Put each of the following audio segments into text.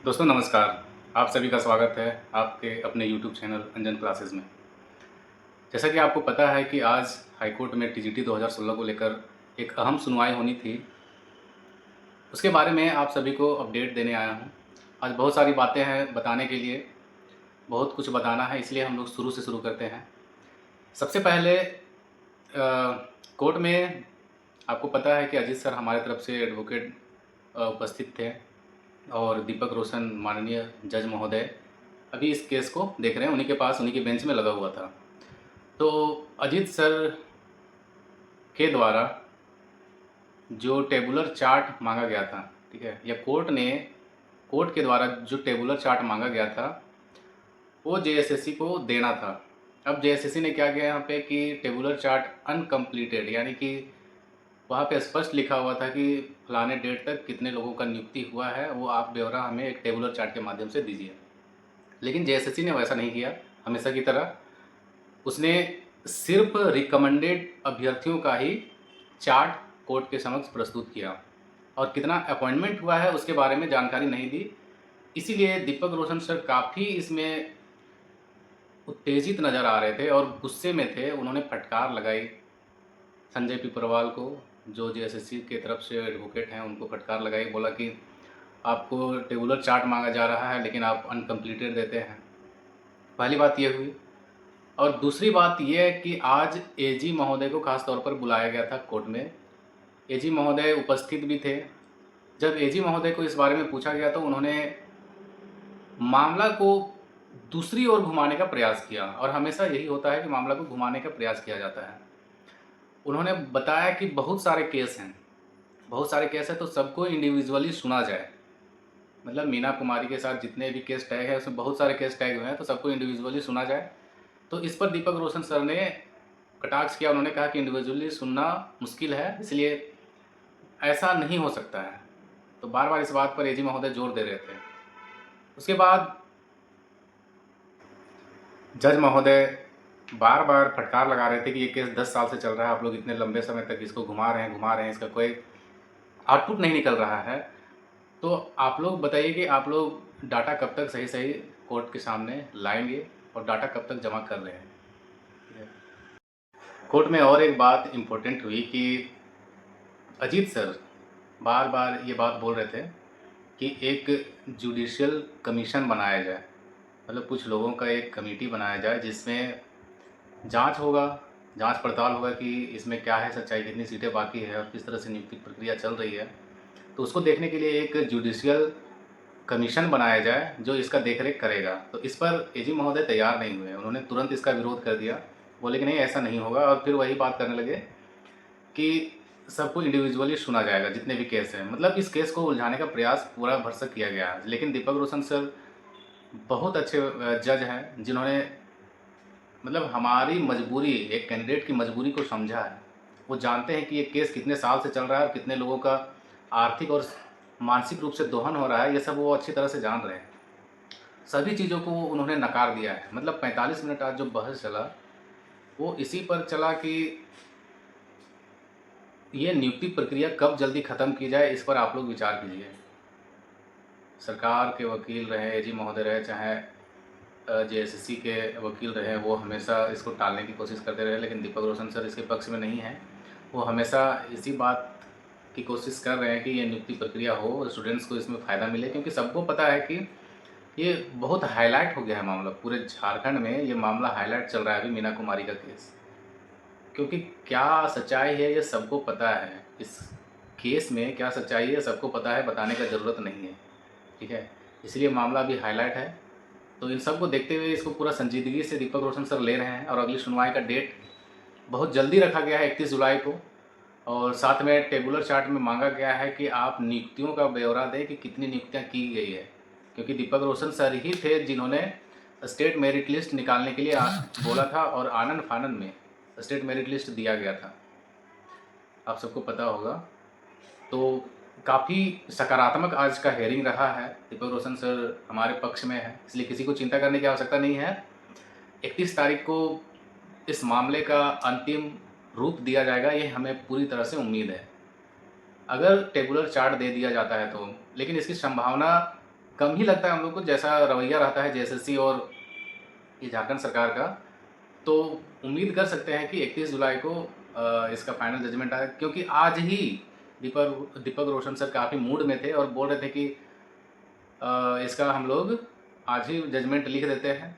दोस्तों नमस्कार। आप सभी का स्वागत है आपके अपने यूट्यूब चैनल अंजन क्लासेस में। जैसा कि आपको पता है कि आज हाई कोर्ट में टीजीटी 2016 को लेकर एक अहम सुनवाई होनी थी। उसके बारे में आप सभी को अपडेट देने आया हूँ। आज बहुत सारी बातें हैं बताने के लिए, बहुत कुछ बताना है, इसलिए हम लोग शुरू से शुरू करते हैं। सबसे पहले कोर्ट में आपको पता है कि अजीत सर हमारे तरफ से एडवोकेट उपस्थित थे और दीपक रोशन माननीय जज महोदय अभी इस केस को देख रहे हैं। उन्हीं के पास, उन्हीं के बेंच में लगा हुआ था। तो अजीत सर के द्वारा जो टेबुलर चार्ट मांगा गया था, ठीक है, या कोर्ट के द्वारा जो टेबुलर चार्ट मांगा गया था वो जेएसएससी को देना था। अब जेएसएससी ने क्या किया यहाँ पे कि टेबुलर चार्ट अनकम्प्लीटेड, यानी कि वहाँ पे स्पष्ट लिखा हुआ था कि फलाने डेट तक कितने लोगों का नियुक्ति हुआ है, वो आप ब्यौरा हमें एक टेबुलर चार्ट के माध्यम से दीजिए। लेकिन जेएसएससी ने वैसा नहीं किया। हमेशा की तरह उसने सिर्फ रिकमेंडेड अभ्यर्थियों का ही चार्ट कोर्ट के समक्ष प्रस्तुत किया और कितना अपॉइंटमेंट हुआ है उसके बारे में जानकारी नहीं दी। इसीलिए दीपक रोशन सर काफ़ी इसमें उत्तेजित नज़र आ रहे थे और गुस्से में थे। उन्होंने फटकार लगाई संजय पिपरवाल को, जो जेएसएससी के तरफ से एडवोकेट हैं, उनको फटकार लगाई। बोला कि आपको टेबुलर चार्ट मांगा जा रहा है लेकिन आप अनकम्प्लीटेड देते हैं। पहली बात ये हुई। और दूसरी बात यह है कि आज एजी महोदय को खास तौर पर बुलाया गया था कोर्ट में। एजी महोदय उपस्थित भी थे। जब एजी महोदय को इस बारे में पूछा गया तो उन्होंने मामला को दूसरी ओर घुमाने का प्रयास किया, और हमेशा यही होता है कि मामला को घुमाने का प्रयास किया जाता है। उन्होंने बताया कि बहुत सारे केस हैं, बहुत सारे केस हैं, तो सबको इंडिविजुअली सुना जाए। मतलब मीना कुमारी के साथ जितने भी केस टैग हैं उसमें बहुत सारे केस टैग हुए हैं, तो सबको इंडिविजुअली सुना जाए। तो इस पर दीपक रोशन सर ने कटाक्ष किया। उन्होंने कहा कि इंडिविजुअली सुनना मुश्किल है, इसलिए ऐसा नहीं हो सकता है। तो बार बार इस बात पर एजी महोदय जोर दे रहे थे। उसके बाद जज महोदय बार बार फटकार लगा रहे थे कि ये केस 10 साल से चल रहा है, आप लोग इतने लंबे समय तक इसको घुमा रहे हैं, इसका कोई आउटपुट नहीं निकल रहा है। तो आप लोग बताइए कि आप लोग डाटा कब तक सही सही कोर्ट के सामने लाएंगे और डाटा कब तक जमा कर रहे हैं। कोर्ट में और एक बात इम्पोर्टेंट हुई कि अजीत सर बार बार ये बात बोल रहे थे कि एक जुडिशियल कमीशन बनाया जाए, मतलब कुछ लोगों का एक कमेटी बनाया जाए जिसमें जांच होगा, जांच पड़ताल होगा कि इसमें क्या है सच्चाई, कितनी सीटें बाकी है और किस तरह से नियुक्ति प्रक्रिया चल रही है। तो उसको देखने के लिए एक जुडिशियल कमीशन बनाया जाए जो इसका देखरेख करेगा। तो इस पर एजी महोदय तैयार नहीं हुए, उन्होंने तुरंत इसका विरोध कर दिया। बोले कि नहीं, ऐसा नहीं होगा, और फिर वही बात करने लगे कि सबको इंडिविजुअली सुना जाएगा जितने भी केस हैं। मतलब इस केस को उलझाने का प्रयास पूरा भरसक किया गया। लेकिन दीपक रोशन सर बहुत अच्छे जज हैं जिन्होंने मतलब हमारी मजबूरी, एक कैंडिडेट की मजबूरी को समझा है। वो जानते हैं कि ये केस कितने साल से चल रहा है और कितने लोगों का आर्थिक और मानसिक रूप से दोहन हो रहा है, ये सब वो अच्छी तरह से जान रहे हैं। सभी चीज़ों को उन्होंने नकार दिया है। मतलब 45 मिनट आज जो बहस चला वो इसी पर चला कि ये नियुक्ति प्रक्रिया कब जल्दी ख़त्म की जाए, इस पर आप लोग विचार कीजिए। सरकार के वकील रहे, एजी महोदय रहे, चाहे जेएसएससी के वकील रहे, वो हमेशा इसको टालने की कोशिश करते रहे। लेकिन दीपक रोशन सर इसके पक्ष में नहीं हैं। वो हमेशा इसी बात की कोशिश कर रहे हैं कि ये नियुक्ति प्रक्रिया हो और स्टूडेंट्स को इसमें फ़ायदा मिले, क्योंकि सबको पता है कि ये बहुत हाईलाइट हो गया है मामला। पूरे झारखंड में ये मामला हाईलाइट चल रहा है अभी, मीना कुमारी का केस। क्योंकि क्या सच्चाई है ये सबको पता है, इस केस में क्या सच्चाई है सबको पता है, बताने का ज़रूरत नहीं है, ठीक है। इसलिए मामला अभी हाईलाइट है। तो इन सब को देखते हुए इसको पूरा संजीदगी से दीपक रोशन सर ले रहे हैं, और अगली सुनवाई का डेट बहुत जल्दी रखा गया है 31 जुलाई को। और साथ में टेबुलर चार्ट में मांगा गया है कि आप नियुक्तियों का ब्यौरा दें कि कितनी नियुक्तियां की गई है, क्योंकि दीपक रोशन सर ही थे जिन्होंने स्टेट मेरिट लिस्ट निकालने के लिए बोला था, और आनंद फानंद में स्टेट मेरिट लिस्ट दिया गया था, आप सबको पता होगा। तो काफ़ी सकारात्मक आज का हेयरिंग रहा है। दीपक रोशन सर हमारे पक्ष में है, इसलिए किसी को चिंता करने की आवश्यकता नहीं है। 31 तारीख को इस मामले का अंतिम रूप दिया जाएगा, ये हमें पूरी तरह से उम्मीद है, अगर टेबुलर चार्ट दे दिया जाता है तो। लेकिन इसकी संभावना कम ही लगता है हम लोग को, जैसा रवैया रहता है जेएसएससी और ये झारखंड सरकार का। तो उम्मीद कर सकते हैं कि 31 जुलाई को इसका फाइनल जजमेंट आए, क्योंकि आज ही दीपक रोशन सर काफ़ी मूड में थे और बोल रहे थे कि इसका हम लोग आज ही जजमेंट लिख देते हैं,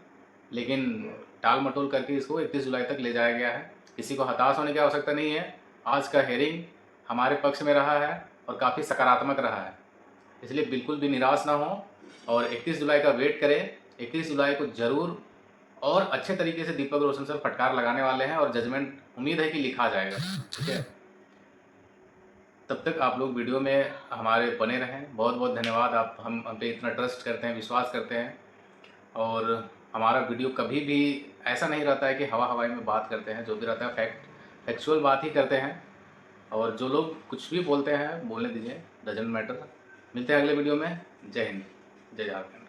लेकिन टाल मटोल करके इसको 31 जुलाई तक ले जाया गया है। किसी को हताश होने की आवश्यकता नहीं है। आज का हेयरिंग हमारे पक्ष में रहा है और काफ़ी सकारात्मक रहा है, इसलिए बिल्कुल भी निराश ना हो और 31 जुलाई का वेट करें। 31 जुलाई को ज़रूर और अच्छे तरीके से दीपक रोशन सर फटकार लगाने वाले हैं और जजमेंट उम्मीद है कि लिखा जाएगा। ठीक है, तब तक आप लोग वीडियो में हमारे बने रहें। बहुत बहुत धन्यवाद। आप हम पे इतना ट्रस्ट करते हैं, विश्वास करते हैं, और हमारा वीडियो कभी भी ऐसा नहीं रहता है कि हवा हवाई में बात करते हैं। जो भी रहता है फैक्चुअल बात ही करते हैं, और जो लोग कुछ भी बोलते हैं बोलने दीजिए, डजंट मैटर। मिलते हैं अगले वीडियो में। जय हिंद, जय झारखंड।